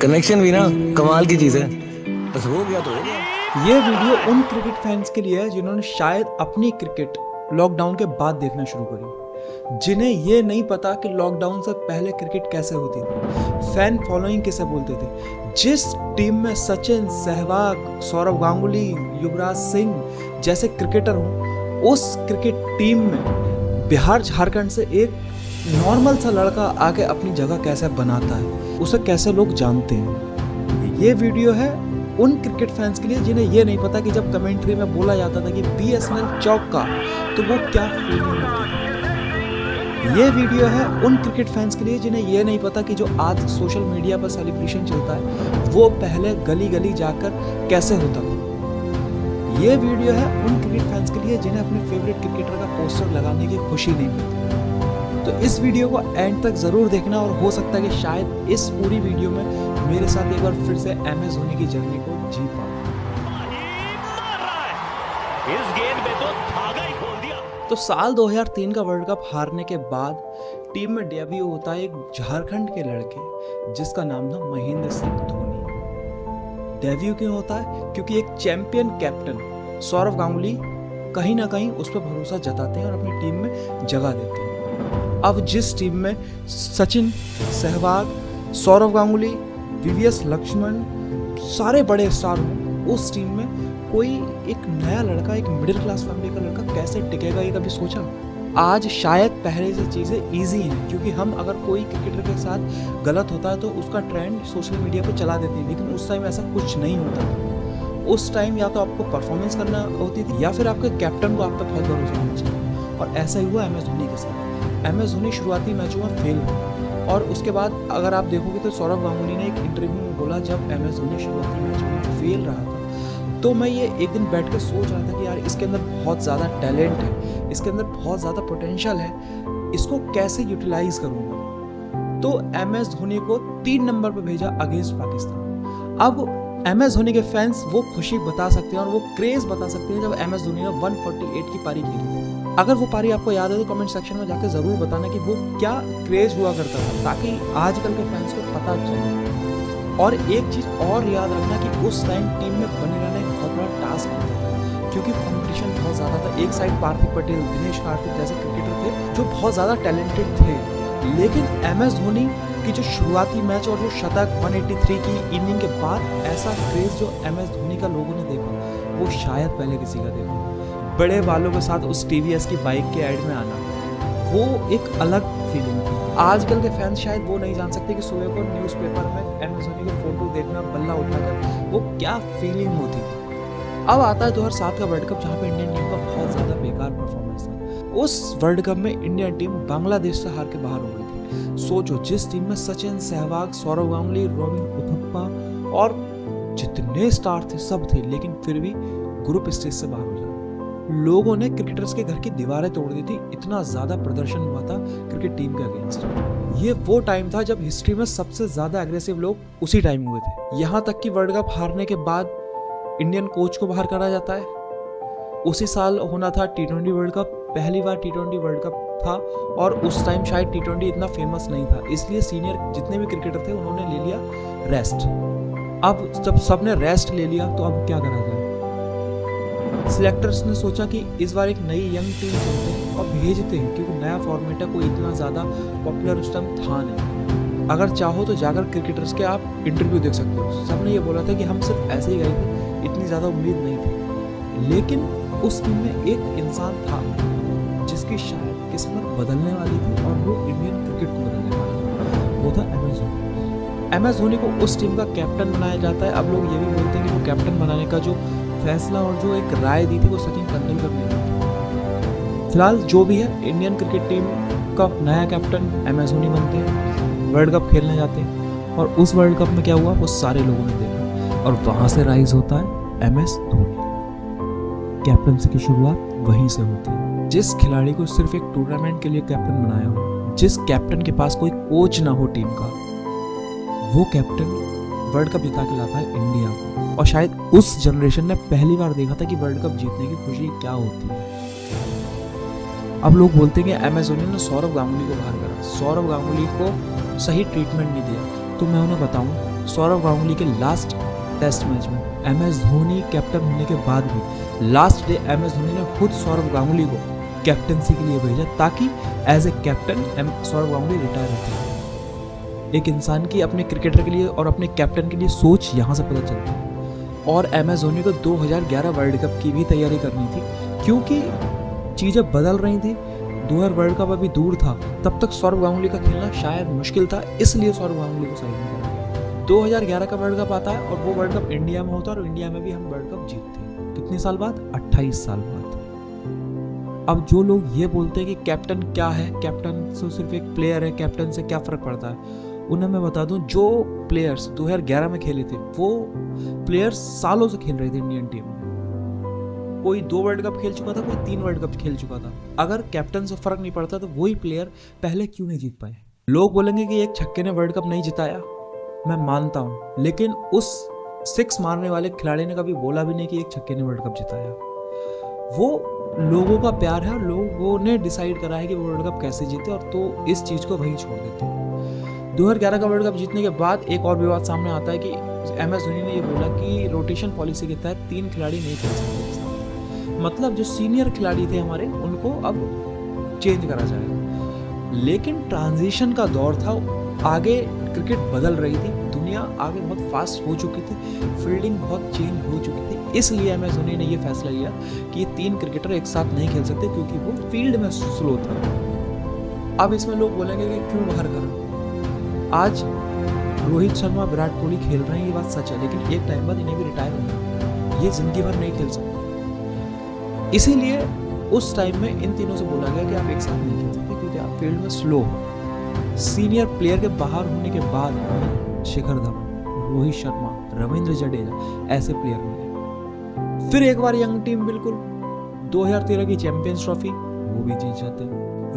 Connection भी ना कमाल की चीज है, बस हो गया तो हो गया। ये वीडियो उन क्रिकेट फैंस के लिए है जिन्होंने शायद अपनी क्रिकेट लॉकडाउन के बाद देखना शुरू करी, जिन्हें ये नहीं पता कि लॉकडाउन से पहले क्रिकेट कैसे होती थी, फैन फॉलोइंग किसे बोलते थे, जिस टीम में सचिन, सहवाग, सौरव गांगुली, युवराज सिंह जैसे क्रिकेटर हों, उस क्रिकेट टीम में बिहार झारखंड से एक नॉर्मल सा लड़का आके अपनी जगह कैसे बनाता है, उसे कैसे लोग जानते हैं। ये वीडियो है उन क्रिकेट फैंस के लिए जिन्हें ये नहीं पता कि जब कमेंट्री में बोला जाता था कि BSNL चौका, तो वो क्या फीलिंग होती है। ये वीडियो है उन क्रिकेट फैंस के लिए जिन्हें ये नहीं पता कि जो आज सोशल मीडिया पर सेलिब्रेशन चलता है वो पहले गली गली जाकर कैसे होता था। ये वीडियो है उन क्रिकेट फैंस के लिए जिन्हें अपने फेवरेट क्रिकेटर का पोस्टर लगाने की खुशी नहीं मिलती। तो इस वीडियो को एंड तक जरूर देखना, और हो सकता है कि शायद इस पूरी वीडियो में मेरे साथ एक बार फिर से MS धोनी की जर्नी को जी पाओ। इस गेंद में तो धागा ही खोल दिया। तो साल 2003 का वर्ल्ड कप हारने के बाद टीम में डेब्यू होता है एक झारखंड के लड़के जिसका नाम था महेंद्र सिंह धोनी। डेब्यू क्यों होता है? क्योंकि एक चैंपियन कैप्टन सौरव गांगुली कहीं ना कहीं उस पर भरोसा जताते हैं और अपनी टीम में जगह देते हैं। अब जिस टीम में सचिन, सहवाग, सौरव गांगुली, VVS लक्ष्मण सारे बड़े स्टार हों, उस टीम में कोई एक नया लड़का, एक मिडिल क्लास फैमिली का लड़का कैसे टिकेगा, ये कभी सोचा? आज शायद पहले से चीज़ें ईजी हैं, क्योंकि हम अगर कोई क्रिकेटर के साथ गलत होता है तो उसका ट्रेंड सोशल मीडिया पर चला देते हैं, लेकिन उस टाइम ऐसा कुछ नहीं होता था। उस टाइम या तो आपको परफॉर्मेंस करना होती थी या फिर आपके कैप्टन को आप पर बहुत भरोसा होना चाहिए, और ऐसा ही हुआ MS धोनी के साथ। MS धोनी शुरुआती मैचों में फेल हुआ, और उसके बाद अगर आप देखोगे तो सौरव गांगुली ने एक इंटरव्यू में बोला जब MS धोनी शुरुआती मैचों में फेल रहा था, तो मैं ये एक दिन बैठ कर सोच रहा था कि यार इसके अंदर बहुत ज़्यादा टैलेंट है, इसके अंदर बहुत ज़्यादा पोटेंशियल है, इसको कैसे यूटिलाइज करूँगा। तो MS धोनी को 3 नंबर पर भेजा अगेंस्ट पाकिस्तान। अब MS धोनी के फैंस वो खुशी बता सकते हैं और वो क्रेज बता सकते हैं जब MS धोनी ने 148 की पारी खेली। अगर वो पारी आपको याद है तो कमेंट सेक्शन में जाकर ज़रूर बताना कि वो क्या क्रेज हुआ करता था, ताकि आजकल के फैंस को पता चले। और एक चीज़ और याद रखना कि उस टाइम टीम में बने रहना एक बहुत बड़ा टास्क होता था, क्योंकि कंपटीशन बहुत ज़्यादा था। एक साइड पार्थिव पटेल, दिनेश कार्तिक जैसे क्रिकेटर थे जो बहुत ज़्यादा टैलेंटेड थे, लेकिन MS धोनी की जो शुरुआती मैच और जो शतक 183 की इनिंग के बाद ऐसा क्रेज जो MS धोनी का लोगों ने देखा वो शायद पहले किसी का देखा। बड़े बालों के साथ उस TVS की बाइक के ऐड में आना, वो एक अलग फीलिंग थी। आजकल के फैंस शायद वो नहीं जान सकते कि सुबह को न्यूज़पेपर में MS धोनी का फोटो देखना, बल्ला उठाकर, वो क्या फीलिंग होती थी। अब आता है 2007 का वर्ल्ड कप, जहाँ पे इंडियन टीम का बहुत ज़्यादा बेकार परफॉर्मेंस था। उस वर्ल्ड कप में इंडियन टीम बांग्लादेश से हार के बाहर हो गई थी। सोचो, जिस टीम में सचिन, सहवाग, सौरव गांगुली, रोबिन उथप्पा और जितने स्टार थे सब थे, लेकिन फिर भी ग्रुप स्टेज से बाहर हो जाए। लोगों ने क्रिकेटर्स के घर की दीवारें तोड़ दी थी, इतना ज्यादा प्रदर्शन हुआ था क्रिकेट टीम के अगेंस्ट। ये वो टाइम था जब हिस्ट्री में सबसे ज्यादा एग्रेसिव लोग उसी टाइम हुए थे। यहाँ तक कि वर्ल्ड कप हारने के बाद इंडियन कोच को बाहर करा जाता है। उसी साल होना था T20 वर्ल्ड कप, पहली बार T20 वर्ल्ड कप था, और उस टाइम शायद T20 इतना फेमस नहीं था, इसलिए सीनियर जितने भी क्रिकेटर थे उन्होंने ले लिया रेस्ट। अब जब सबने रेस्ट ले लिया तो अब क्या करा जाए? सिलेक्टर्स ने सोचा कि इस बार एक नई यंग टीम चलते हैं और भेजते हैं, क्योंकि नया फॉर्मेट है, कोई इतना ज़्यादा पॉपुलर उस टाइम था नहीं। अगर चाहो तो जाकर क्रिकेटर्स के आप इंटरव्यू देख सकते हो। सबने ये बोला था कि हम सिर्फ ऐसे ही गए थे, इतनी ज़्यादा उम्मीद नहीं थी। लेकिन उस टीम में एक इंसान था जिसकी शायद किस्मत बदलने वाली थी, और वो इंडियन क्रिकेट को बदलने वाला था। वो था MS धोनी। MS धोनी को उस टीम का कैप्टन बनाया जाता है। अब लोग ये भी बोलते हैं कि वो कैप्टन बनाने का जो फैसला और जो एक राय दी थी वो सचिन तेंदुलकर ने दी। फिलहाल जो भी है, इंडियन क्रिकेट टीम का नया कैप्टन MS धोनी बनते हैं, वर्ल्ड कप खेलने जाते हैं, और उस वर्ल्ड कप में क्या हुआ वो सारे लोगों ने देखा, और वहां से राइज होता है MS धोनी। कैप्टनसी की शुरुआत वहीं से होती है। जिस खिलाड़ी को सिर्फ एक टूर्नामेंट के लिए कैप्टन बनाया हो, जिस कैप्टन के पास कोई कोच ना हो टीम का, वो कैप्टन वर्ल्ड कप जिता के लाता है इंडिया को। और शायद उस जनरेशन ने पहली बार देखा था कि वर्ल्ड कप जीतने की खुशी क्या होती है। अब लोग बोलते हैं कि MS धोनी ने सौरव गांगुली को बाहर करा, सौरव गांगुली को सही ट्रीटमेंट नहीं दिया। तो मैं उन्हें बताऊं, सौरव गांगुली के लास्ट टेस्ट मैच में MS धोनी कैप्टन होने के बाद भी लास्ट डे MS धोनी ने खुद सौरव गांगुली को कैप्टनसी के लिए भेजा ताकि as a captain Sourav Ganguly retire होते हैं। एक इंसान की अपने क्रिकेटर के लिए और अपने कैप्टन के लिए सोच यहाँ से पता चलती है। और MS धोनी को 2011 वर्ल्ड कप की भी तैयारी करनी थी क्योंकि चीज़ें बदल रही थी। 2000 वर्ल्ड कप अभी दूर था, तब तक सौरव गांगुली का खेलना शायद मुश्किल था, इसलिए सौरव गांगुली को साइड में करा। 2011 का वर्ल्ड कप आता है और वो वर्ल्ड कप इंडिया में होता है और इंडिया में भी हम वर्ल्ड कप जीतते हैं। कितने साल बाद? 28 साल बाद। अब जो लोग ये बोलते हैं कि कैप्टन क्या है, कैप्टन तो सिर्फ एक प्लेयर है, कैप्टन से क्या फ़र्क पड़ता है, उन्हें मैं बता दूं जो प्लेयर्स 2011 में खेले थे वो प्लेयर्स सालों से खेल रहे थे इंडियन टीम में। कोई 2 वर्ल्ड कप खेल चुका था, कोई 3 वर्ल्ड कप खेल चुका था। अगर कैप्टन से फ़र्क नहीं पड़ता तो वही प्लेयर पहले क्यों नहीं जीत पाए? लोग बोलेंगे कि एक छक्के ने वर्ल्ड कप नहीं जिताया, मैं मानता हूँ, लेकिन उस 6 मारने वाले खिलाड़ी ने कभी बोला भी नहीं कि एक छक्के ने वर्ल्ड कप जिताया। वो लोगों का प्यार है और लोगों ने डिसाइड करा है कि वो वर्ल्ड कप कैसे जीते, और तो इस चीज़ को वहीं छोड़ देते हैं। 2011 का वर्ल्ड कप जीतने के बाद एक और विवाद सामने आता है कि MS धोनी ने ये बोला कि रोटेशन पॉलिसी के तहत 3 खिलाड़ी नहीं खेल सकते। मतलब जो सीनियर खिलाड़ी थे हमारे उनको अब चेंज करा जाएगा। लेकिन ट्रांजिशन का दौर था, आगे क्रिकेट बदल रही थी, दुनिया आगे बहुत फास्ट हो चुकी थी, फील्डिंग बहुत चेंज हो चुकी थी, इसलिए MS धोनी ने ये फैसला लिया कि ये 3 क्रिकेटर एक साथ नहीं खेल सकते क्योंकि वो फील्ड में स्लो था। अब इसमें लोग बोलेंगे कि क्यों बाहर करा। आज रोहित शर्मा, विराट कोहली खेल रहे हैं, ये बात सच है, लेकिन एक टाइम बाद इन्हें भी रिटायर होना, ये जिंदगी भर नहीं खेल सकते। इसीलिए उस टाइम में इन तीनों से बोला गया कि आप एक साथ नहीं खेल सकते क्योंकि आप फील्ड में स्लो हो। सीनियर प्लेयर के बाहर होने के बाद शिखर धवन, रोहित शर्मा, रविंद्र जडेजा ऐसे प्लेयर मिले। फिर एक बार यंग टीम, बिल्कुल 2013 की चैंपियंस ट्रॉफी वो भी जीत जाते हैं।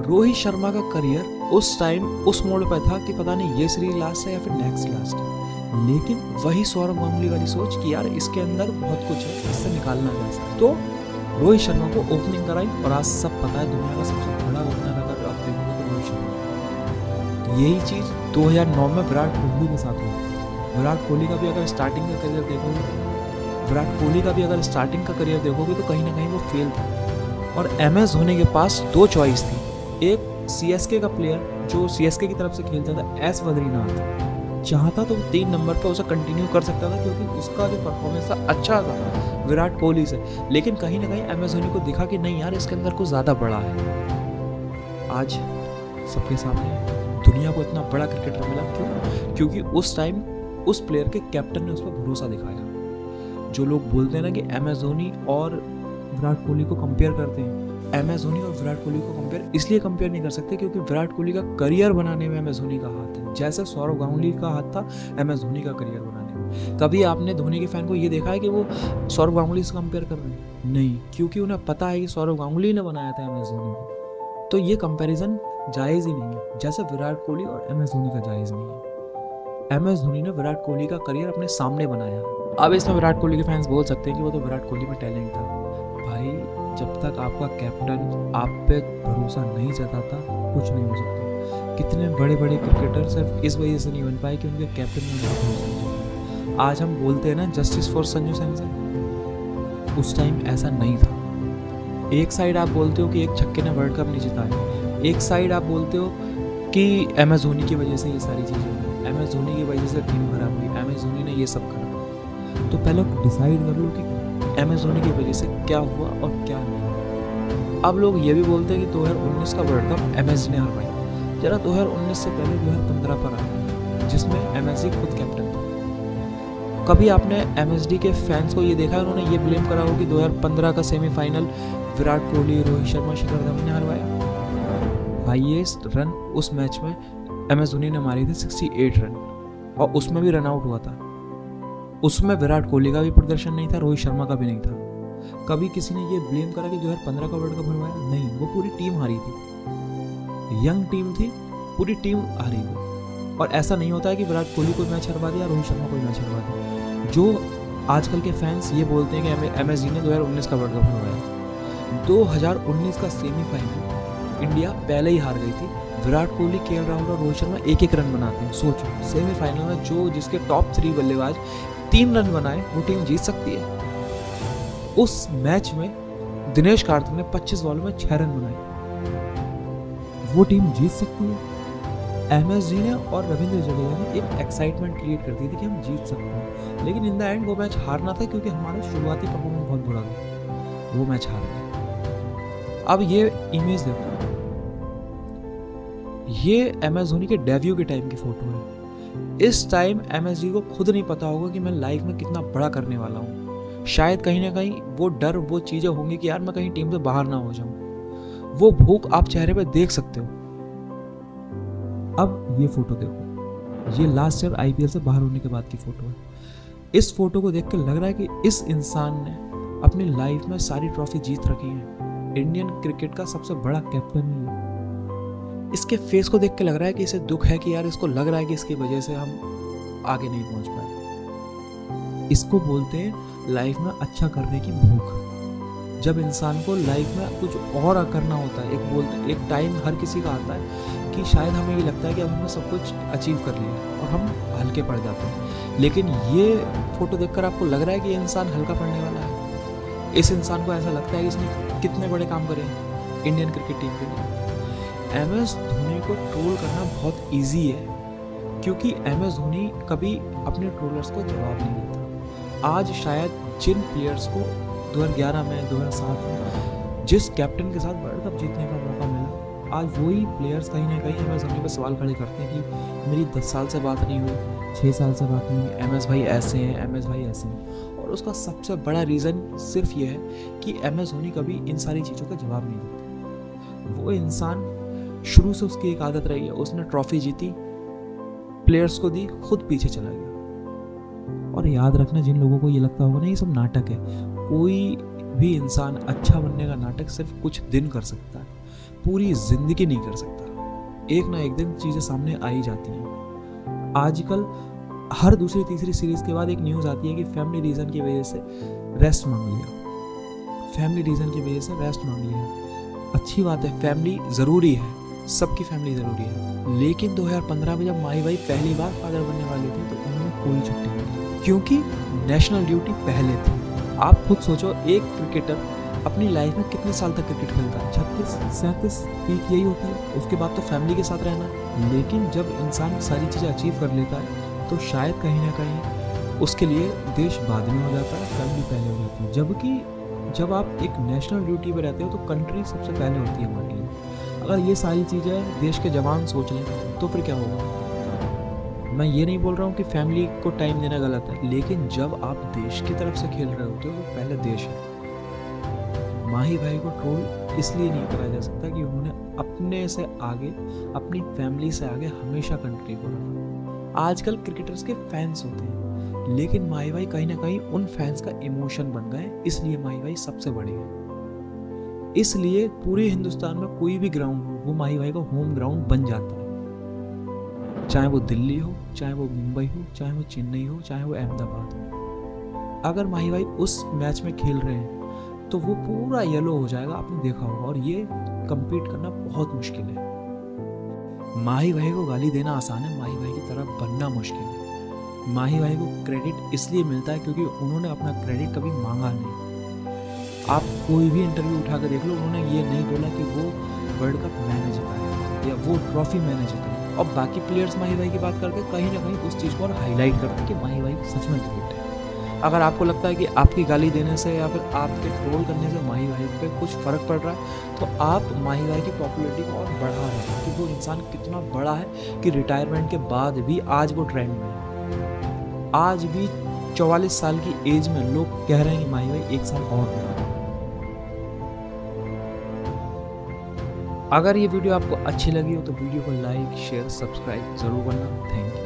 रोहित शर्मा का करियर उस टाइम उस मोड़ पर था कि पता नहीं ये सीरीज लास्ट है या फिर नेक्स्ट लास्ट है, लेकिन वही सौरव गांगुली वाली सोच कि यार इसके अंदर बहुत कुछ है, इससे निकालना कैसे, तो रोहित शर्मा को ओपनिंग कराई। और आज सब पता है दुनिया का सबसे बड़ा ओपनर अगर आप देखोगे तो रोहित शर्मा। यही चीज़ 2009 में विराट कोहली के साथ हुई। विराट कोहली का भी अगर स्टार्टिंग का करियर देखोगे तो कहीं ना कहीं वो फेल था। और MS धोनी के पास 2 चॉइस थी। एक CSK का प्लेयर जो CSK की तरफ से खेलता था, S बद्रीनाथ, चाहता तो 3 नंबर पर उसे कंटिन्यू कर सकता था क्योंकि उसका जो परफॉर्मेंस था अच्छा था विराट कोहली से, लेकिन कहीं ना कहीं MS धोनी को दिखा कि नहीं यार इसके अंदर कुछ ज़्यादा बड़ा है। आज सबके सामने दुनिया को इतना बड़ा क्रिकेटर मिला, क्यों? क्योंकि उस टाइम उस प्लेयर के कैप्टन ने उस पर भरोसा दिखाया। जो लोग बोलते हैं ना कि MS धोनी और विराट कोहली को कंपेयर करते हैं, MS धोनी और विराट कोहली को कंपेयर इसलिए कंपेयर नहीं कर सकते क्योंकि विराट कोहली का करियर बनाने में MS धोनी का हाथ है, जैसे सौरव गांगुली का हाथ था MS धोनी का करियर बनाने में। कभी आपने धोनी के फैन को ये देखा है कि वो सौरव गांगुली से कंपेयर कर रहे हैं? नहीं, क्योंकि उन्हें पता है कि सौरव गांगुली ने बनाया था MS धोनी को, तो ये कंपेरिजन जायज़ ही नहीं है, जैसे विराट कोहली और MS धोनी का जायज़ नहीं है। MS धोनी ने विराट कोहली का करियर अपने सामने बनाया। अब इसमें विराट कोहली के फैंस बोल सकते हैं कि वो तो विराट कोहली में टैलेंट था। भाई जब तक आपका कैप्टन आप पे भरोसा नहीं जताता कुछ नहीं हो सकता। कितने बड़े बड़े क्रिकेटर सिर्फ इस वजह से नहीं बन पाए कि उनके कैप्टन ने उनको भरोसा नहीं जताया। आज हम बोलते हैं ना जस्टिस फॉर संजू सैमसन, उस टाइम ऐसा नहीं था। एक साइड आप बोलते हो कि एक छक्के ने वर्ल्ड कप नहीं जिताया, एक साइड आप बोलते हो कि MS धोनी की वजह से ये सारी चीज़ें हुई, MS धोनी की वजह से टीम खराब हुई, MS धोनी ने ये सब करा। तो पहले डिसाइड कर लो कि MS धोनी की वजह से क्या हुआ और क्या नहीं। अब लोग ये भी बोलते हैं कि 2019 का वर्ल्ड कप MS ने हरवाया। जरा 2019 से पहले 2015 पर आया जिसमें MS खुद कैप्टन था। कभी आपने MSD के फैंस को ये देखा है उन्होंने ये ब्लेम करा हो कि 2015 का सेमीफाइनल विराट कोहली, रोहित शर्मा, शिखर धवन ने हरवाया? हाईएस्ट रन उस मैच में MS धोनी ने मारी थी 68 रन, और उसमें भी रन आउट हुआ था। उसमें विराट कोहली का भी प्रदर्शन नहीं था, रोहित शर्मा का भी नहीं था। कभी किसी ने ये ब्लेम करा कि 2015 का वर्ल्ड कप हरवाया? नहीं, वो पूरी टीम हारी थी, यंग टीम थी, पूरी टीम हारी थी। और ऐसा नहीं होता है कि विराट कोहली कोई मैच हरवा दिया, रोहित शर्मा कोई मैच हरवा दिया। जो आजकल के फैंस ये बोलते हैं कि MSD ने 2019 का वर्ल्ड कप हरवाया, 2019 का सेमीफाइनल इंडिया पहले ही हार गई थी, विराट कोहली, केएल राहुल और रोहित शर्मा एक एक रन बनाते हैं। सोचो सेमीफाइनल में जो जिसके टॉप 3 बल्लेबाज 3 रन बनाए वो टीम जीत सकती है। उस मैच में दिनेश कार्तिक ने 25 बॉल में 6 रन बनाए, वो टीम जीत सकती है। एमएसजी ने और रविंद्र जडेजा ने एक एक्साइटमेंट क्रिएट कर दी थी कि हम जीत सकते हैं, लेकिन इन द एंड वो मैच हारना था क्योंकि हमारा शुरुआती परफॉर्मेंस बहुत बुरा था, वो मैच हार गए। अब ये इमेज देखो, ये एमएस धोनी के डेब्यू के टाइम की फोटो है। इस टाइम एमएसजी को खुद नहीं पता होगा कि मैं लाइफ में कितना बड़ा करने वाला हूँ। शायद कहीं ना कहीं वो डर, वो चीजें होंगी कि यार मैं कहीं टीम से बाहर ना हो जाऊं। वो भूख आप चेहरे पे देख सकते हो। अब ये फोटो देखो, ये लास्ट ईयर आईपीएल से बाहर होने के बाद की फोटो है। इस फोटो को देख के लग रहा है कि इस इंसान ने अपनी लाइफ में सारी ट्रॉफी जीत रखी है। इंडियन क्रिकेट का सबसे बड़ा कैप्टन ही है। इसके फेस को देख के लग रहा है कि इसे दुख है कि यार इसको लग रहा है कि इसकी वजह से हम आगे नहीं पहुंच पाए। इसको बोलते हैं लाइफ में अच्छा करने की भूख। जब इंसान को लाइफ में कुछ और करना होता है, एक टाइम हर किसी का आता है कि शायद हमें ये लगता है कि अब हमने सब कुछ अचीव कर लिया और हम हल्के पड़ जाते हैं। लेकिन ये फोटो देखकर आपको लग रहा है कि ये इंसान हल्का पड़ने वाला है। इस इंसान को ऐसा लगता है कि इसने कितने बड़े काम करे इंडियन क्रिकेट टीम के लिए। एमएस धोनी को ट्रोल करना बहुत इजी है क्योंकि एमएस धोनी कभी अपने ट्रोलर्स को जवाब नहीं देता। आज शायद जिन प्लेयर्स को 2011 में, 2007 में जिस कैप्टन के साथ वर्ल्ड कप जीतने का मौका मिला, आज वही प्लेयर्स कहीं ना कहीं एमएस धोनी पर सवाल खड़े करते हैं कि मेरी 10 साल से बात नहीं हुई, 6 साल से बात नहीं हुई, एमएस भाई ऐसे हैं, एमएस भाई ऐसे हैं। और उसका सबसे बड़ा रीज़न सिर्फ ये है कि एमएस धोनी कभी इन सारी चीज़ों का जवाब नहीं देते। वो इंसान शुरू से उसकी एक आदत रही है, उसने ट्रॉफी जीती, प्लेयर्स को दी, खुद पीछे चला गया। और याद रखना, जिन लोगों को ये लगता होगा ना ये सब नाटक है, कोई भी इंसान अच्छा बनने का नाटक सिर्फ कुछ दिन कर सकता है, पूरी जिंदगी नहीं कर सकता। एक ना एक दिन चीज़ें सामने आ ही जाती हैं। आजकल हर दूसरी तीसरी सीरीज के बाद एक न्यूज़ आती है कि फैमिली रीज़न की वजह से रेस्ट मांग लिया, फैमिली रीज़न की वजह से रेस्ट मांग लिया। अच्छी बात है, फैमिली ज़रूरी है, सबकी फैमिली ज़रूरी है। लेकिन 2015 में जब माही भाई पहली बार फादर बनने वाले थे तो उन्होंने कोई छुट्टी नहीं ली क्योंकि नेशनल ड्यूटी पहले थी। आप खुद सोचो, एक क्रिकेटर अपनी लाइफ में कितने साल तक क्रिकेट खेलता है? 36, 37 पीक यही होती है। उसके बाद तो फैमिली के साथ रहना। लेकिन जब इंसान सारी चीज़ें अचीव कर लेता है तो शायद कहीं ना कहीं उसके लिए देश बाद में हो जाता है, फैमिली पहले हो जाती है। जबकि जब आप एक नेशनल ड्यूटी पर रहते हो तो कंट्री सबसे पहले होती है हमारे लिए। अगर ये सारी चीज़ें देश के जवान सोच लें तो फिर क्या होगा? मैं ये नहीं बोल रहा हूँ कि फैमिली को टाइम देना गलत है, लेकिन जब आप देश की तरफ से खेल रहे होते हो तो पहले देश है। माही भाई को ट्रोल इसलिए नहीं करा जा सकता कि उन्होंने अपने से आगे, अपनी फैमिली से आगे हमेशा कंट्री को रखा। आजकल क्रिकेटर्स के फैंस होते हैं, लेकिन माही भाई कहीं ना कहीं उन फैंस का इमोशन बन गए, इसलिए माही भाई सबसे बड़े हैं। इसलिए पूरे हिंदुस्तान में कोई भी ग्राउंड हो वो माही भाई का होम ग्राउंड बन जाता है, चाहे वो दिल्ली हो, चाहे वो मुंबई हो, चाहे वो चेन्नई हो, चाहे वो अहमदाबाद हो। अगर माही भाई उस मैच में खेल रहे हैं तो वो पूरा येलो हो जाएगा, आपने देखा होगा। और ये compete करना बहुत मुश्किल है। माही भाई को गाली देना आसान है, माही भाई की तरह बनना मुश्किल है। माही भाई को क्रेडिट इसलिए मिलता है क्योंकि उन्होंने अपना क्रेडिट कभी मांगा नहीं। आप कोई भी इंटरव्यू उठा कर देख लो, उन्होंने ये नहीं बोला कि वो वर्ल्ड कप मैंने जिताया या वो ट्रॉफी मैंने जिताई। और बाकी प्लेयर्स माही भाई की बात करके कहीं ना कहीं उस चीज़ को और हाईलाइट करते हैं कि माही भाई सच में क्रिकेट है। अगर आपको लगता है कि आपकी गाली देने से या फिर आपके ट्रोल करने से माही भाई पे कुछ फ़र्क पड़ रहा है तो आप माही भाई की पॉपुलैरिटी को और बढ़ा रहे हैं कि वो इंसान कितना बड़ा है कि रिटायरमेंट के बाद भी आज वो ट्रेंड में है। आज भी 44 साल की एज में लोग कह रहे हैं कि माही भाई 1 साल और बढ़ा। अगर ये वीडियो आपको अच्छी लगी हो तो वीडियो को लाइक, शेयर, सब्सक्राइब जरूर करना। Thank you.